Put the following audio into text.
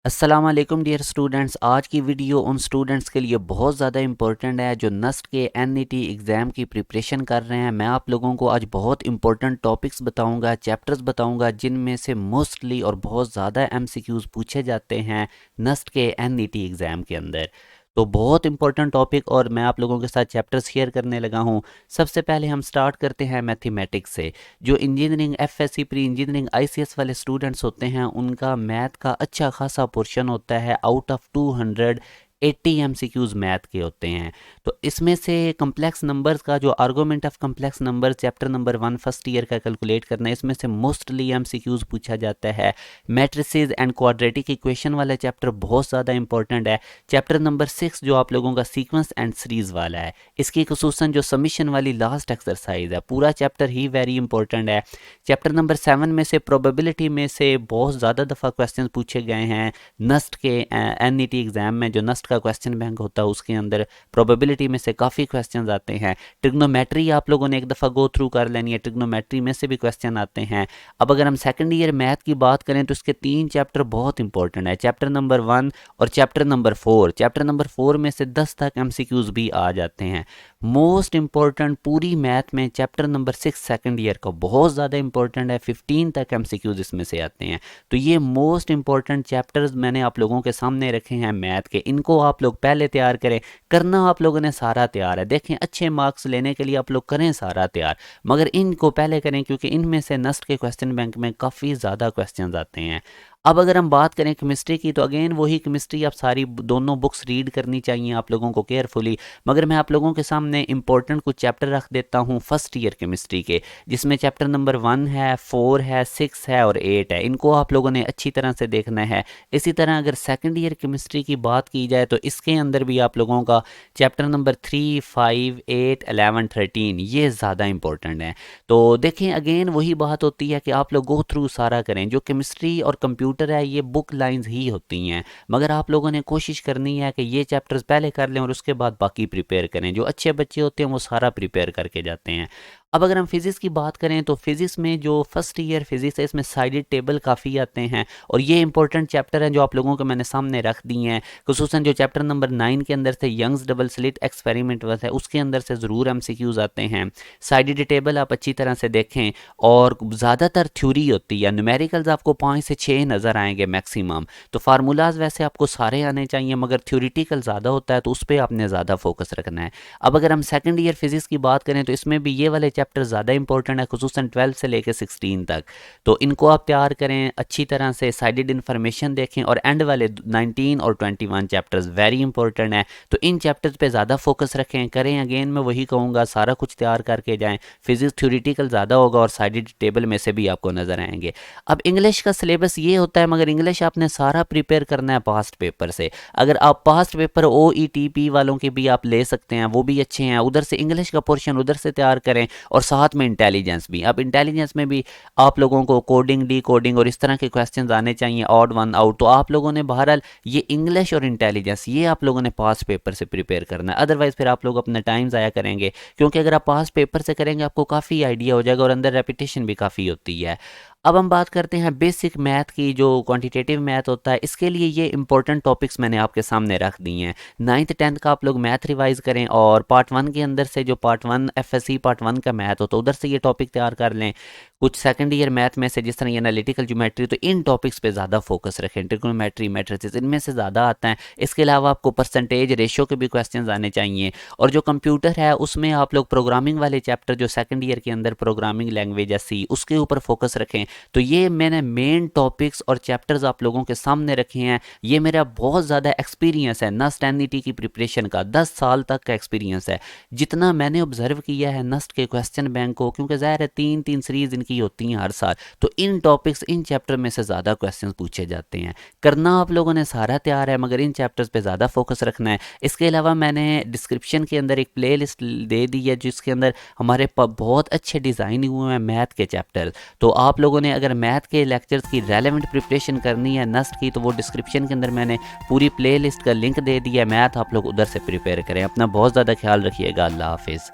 अस्सलाम वालेकुम dear students. आज की वीडियो उन स्टूडेंट्स के लिए बहुत ज़्यादा इंपॉर्टेंट है जो नस्ट के एनईटी एग्ज़ाम की प्रिपरेशन कर रहे हैं। मैं आप लोगों को आज बहुत इंपॉर्टेंट टॉपिक्स बताऊंगा, चैप्टर्स बताऊंगा जिनमें से मोस्टली और बहुत ज़्यादा एमसीक्यूज़ पूछे जाते हैं नस्ट के एनईटी एग्ज़ाम के अंदर। तो बहुत इंपॉर्टेंट टॉपिक और मैं आप लोगों के साथ चैप्टर्स शेयर करने लगा हूं। सबसे पहले हम स्टार्ट करते हैं मैथमेटिक्स से। जो engineering FSc pre engineering ICS वाले स्टूडेंट्स होते हैं उनका मैथ का अच्छा खासा पोर्शन होता है। आउट ऑफ 280 एमसीक्यूज मैथ के होते हैं। तो इसमें से कम्प्लेक्स नंबर्स का जो argument of complex number chapter number 1 first year का कैलकुलेट करना है, इसमें से मोस्टली एमसीक्यूज पूछा जाता है। मैट्रिसेस एंड क्वाड्रेटिक इक्वेशन वाला चैप्टर बहुत ज़्यादा इंपॉर्टेंट है। चैप्टर नंबर 6 जो आप लोगों का सीक्वेंस एंड सीरीज वाला है, इसकी खुसूसन जो सबमिशन वाली लास्ट एक्सरसाइज है, पूरा चैप्टर ही वेरी इंपॉर्टेंट है। चैप्टर नंबर 7 में से प्रोबेबिलिटी में से बहुत ज़्यादा दफ़ा क्वेश्चन पूछे गए हैं नस्ट के एनईटी एग्जाम में। जो नस्ट का क्वेश्चन बैंक होता है उसके अंदर प्रोबेबिलिटी में से काफ़ी क्वेश्चन आते हैं। ट्रिग्नोमेट्री आप लोगों ने एक दफ़ा गो थ्रू कर लेनी है, ट्रिग्नोमेट्री में से भी क्वेश्चन आते हैं। अब अगर हम सेकंड ईयर मैथ की बात करें तो इसके 3 चैप्टर बहुत इंपॉर्टेंट है, चैप्टर नंबर 1 और चैप्टर नंबर 4। चैप्टर नंबर 4 में से 10 तक एमसीक्यूज भी आ जाते हैं। मोस्ट इंपॉर्टेंट पूरी मैथ में चैप्टर नंबर 6 सेकंड ईयर का बहुत ज़्यादा इंपॉर्टेंट है, 15 तक एमसीक्यूज इसमें से आते हैं। तो ये मोस्ट इंपॉर्टेंट चैप्टर्स मैंने आप लोगों के सामने रखे हैं मैथ के। इनको आप लोग पहले तैयार करें। करना आप लोगों ने सारा तैयार है, देखें अच्छे मार्क्स लेने के लिए आप लोग करें सारा तैयार, मगर इनको पहले करें क्योंकि इनमें से नस्ट के क्वेश्चन बैंक में काफ़ी ज़्यादा क्वेश्चन आते हैं। अब अगर हम बात करें केमिस्ट्री की तो अगेन वही केमिस्ट्री, आप सारी दोनों बुक्स रीड करनी चाहिए आप लोगों को केयरफुली। मगर मैं आप लोगों के सामने इंपॉर्टेंट कुछ चैप्टर रख देता हूँ फर्स्ट ईयर केमिस्ट्री के, जिसमें चैप्टर नंबर 1 है, 4 है, 6 है और 8 है। इनको आप लोगों ने अच्छी तरह से देखना है। इसी तरह अगर सेकेंड ईयर केमिस्ट्री की बात की जाए तो इसके अंदर भी आप लोगों का चैप्टर नंबर 3, 5, 8, 11, 13 ये ज़्यादा इंपॉर्टेंट है। तो देखें अगेन वही बात होती है कि आप लोग गो थ्रू सारा करें। जो केमिस्ट्री और कंप्यूटर है ये बुक लाइंस ही होती हैं, मगर आप लोगों ने कोशिश करनी है कि ये चैप्टर्स पहले कर लें और उसके बाद बाकी प्रिपेयर करें। जो अच्छे बच्चे होते हैं वो सारा प्रिपेयर करके जाते हैं। अब अगर हम फिजिक्स की बात करें तो फिजिक्स में जो फर्स्ट ईयर फिजिक्स है इसमें साइडेड टेबल काफ़ी आते हैं और ये इंपॉर्टेंट चैप्टर हैं जो आप लोगों को मैंने सामने रख दी हैं। खुसूसन जो चैप्टर नंबर 9 के अंदर से यंग्स डबल स्लिट एक्सपेरिमेंट है उसके अंदर से ज़रूर एमसीक्यूज आते हैं। साइडेड टेबल आप अच्छी तरह से देखें और ज़्यादातर थ्योरी होती है। न्यूमेरिकल्स आपको 5 से 6 नज़र आएंगे मैक्सिमम। तो फार्मूलाज वैसे आपको सारे आने चाहिए मगर थ्योरिटिकल ज़्यादा होता है तो उस पर आपने ज़्यादा फोकस रखना है। अब अगर हम सेकेंड ईयर फिजिक्स की बात करें तो इसमें भी ये वाले चैप्टर ज़्यादा इंपॉर्टेंट है, खुसूसन 12 से लेकर 16 तक। तो इनको आप तैयार करें अच्छी तरह से, साइडेड इन्फॉर्मेशन देखें और एंड वाले 19 और 21 चैप्टर्स वेरी इंपॉर्टेंट है। तो इन चैप्टर्स पे ज़्यादा फोकस रखें करें। अगेन मैं वही कहूँगा सारा कुछ तैयार करके जाएं। फिजिक्स थ्योरिटिकल ज़्यादा होगा और साइडेड टेबल में से भी आपको नज़र आएंगे। अब इंग्लिश का सिलेबस ये होता है मगर इंग्लिश आपने सारा प्रिपेयर करना है पास्ट पेपर से। अगर आप पास्ट पेपर OETP वालों के भी आप ले सकते हैं, वो भी अच्छे हैं, उधर से इंग्लिश का पोर्शन उधर से तैयार करें और साथ में इंटेलिजेंस भी। अब इंटेलिजेंस में भी आप लोगों को कोडिंग, डी कोडिंग और इस तरह के क्वेश्चंस आने चाहिए, ऑड वन आउट। तो आप लोगों ने बहरहाल ये इंग्लिश और इंटेलिजेंस ये आप लोगों ने पास पेपर से प्रिपेयर करना है, अदरवाइज फिर आप लोग अपना टाइम ज़ाया करेंगे। क्योंकि अगर आप पास पेपर से करेंगे आपको काफ़ी आइडिया हो जाएगा और अंदर रेपिटेशन भी काफ़ी होती है। अब हम बात करते हैं बेसिक मैथ की। जो क्वांटिटेटिव मैथ होता है इसके लिए ये इंपॉर्टेंट टॉपिक्स मैंने आपके सामने रख दिए हैं। 9th 10th का आप लोग मैथ रिवाइज करें और पार्ट 1 के अंदर से जो पार्ट 1 एफएससी पार्ट 1 का मैथ हो तो उधर से ये टॉपिक तैयार कर लें। कुछ सेकंड ईयर मैथ में से जिस तरह ये एनालिटिकल ज्योमेट्री, तो इन टॉपिक्स पे ज़्यादा फोकस रखें। ट्रिग्नोमेट्री, मैट्रिसेस इनमें से ज़्यादा आता है। इसके अलावा आपको परसेंटेज रेशियो के भी क्वेश्चन आने चाहिए। और जो कंप्यूटर है उसमें आप लोग प्रोग्रामिंग वाले चैप्टर जो सेकंड ईयर के अंदर प्रोग्रामिंग लैंग्वेज है C उसके ऊपर फोकस रखें। तो ये मैंने मेन टॉपिक्स और चैप्टर्स आप लोगों के सामने रखे हैं। ये मेरा बहुत ज़्यादा एक्सपीरियंस है नस्ट एनईटी की प्रिपरेशन का, 10 साल तक का एक्सपीरियंस है जितना मैंने ऑब्जर्व किया है नस्ट के क्वेश्चन बैंक को। क्योंकि ज़ाहिर है 3-3 सीरीज इनकी होती हैं हर साल, तो इन टॉपिक्स इन चैप्टर में से ज़्यादा क्वेश्चन पूछे जाते हैं। करना आप लोगों ने सारा तैयार है मगर इन चैप्टर्स पे ज़्यादा फोकस रखना है। इसके अलावा मैंने डिस्क्रिप्शन के अंदर एक प्ले लिस्ट दे दी है जिसके अंदर हमारे बहुत अच्छे डिज़ाइन हुए हैं मैथ के चैप्टर। तो आप लोगों ने अगर मैथ के लेक्चर्स की रेलेवेंट प्रिपरेशन करनी है नस्ट की तो वो डिस्क्रिप्शन के अंदर मैंने पूरी प्ले लिस्ट का लिंक दे दिया है। मैथ आप लोग उधर से प्रिपेयर करें। अपना बहुत ज़्यादा ख्याल रखिएगा। अल्लाह हाफिज़।